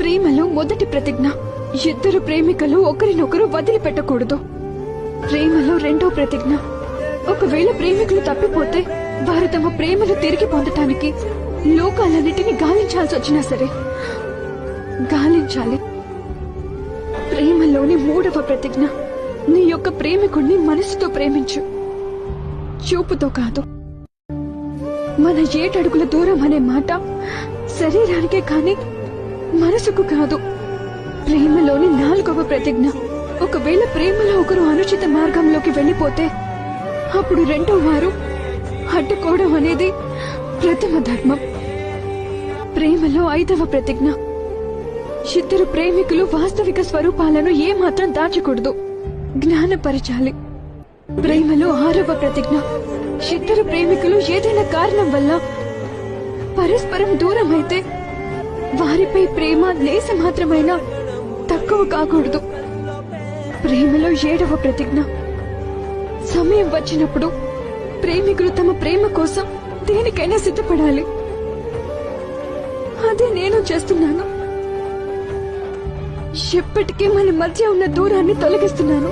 ప్రేమలో మొదటి ప్రతిజ్ఞ, ఇద్దరు ప్రేమికులు ఒకరినొకరు వదిలిపెట్టకూడదు. ప్రేమలో రెండో ప్రతిజ్ఞ, ఒకవేళ ప్రేమికులు తప్పిపోతే వారు తమ ప్రేమను తిరిగి పొందటానికి లోకాలన్నిటినీ గాలించాల్సి వచ్చినా సరే గాలించాలి. ప్రేమలోని మూడవ ప్రతిజ్ఞ, నీ యొక్క ప్రేమికుణ్ణి మనసుతో ప్రేమించు, చూపుతో కాదు. మన 7 అడుగుల దూరం అనే మాట శరీరానికే కాని మనసుకు కాదు. ప్రేమలోని 4వ ప్రతిజ్ఞ, ఒకవేళ ప్రేమలో ఒకరు అనుచిత మార్గంలోకి వెళ్లిపోతే అప్పుడు రెండో వారు అడ్డుకోవడం అనేది ప్రథమ ధర్మం. ప్రేమలో 5వ ప్రతిజ్ఞ, ఇద్దరు ప్రేమికులు వాస్తవిక స్వరూపాలను ఏమాత్రం దాచకూడదు, జ్ఞానపరచాలి. ప్రేమలో 6వ ప్రతిజ్ఞ, ఇద్దరు ప్రేమికులు ఏదైనా కారణం వల్ల పరస్పరం దూరం అయితే వారిపై ప్రేమ లేస మాత్రమైనా తక్కువ కాకూడదు. ప్రేమలో 7వ ప్రతిజ్ఞ, సమయం వచ్చినప్పుడు ప్రేమికులు తమ ప్రేమ కోసం దేనికైనా సిద్ధపడాలి. అదే నేను చేస్తున్నాను. ఎప్పటికీ మన మధ్య ఉన్న దూరాన్ని తొలగిస్తున్నాను.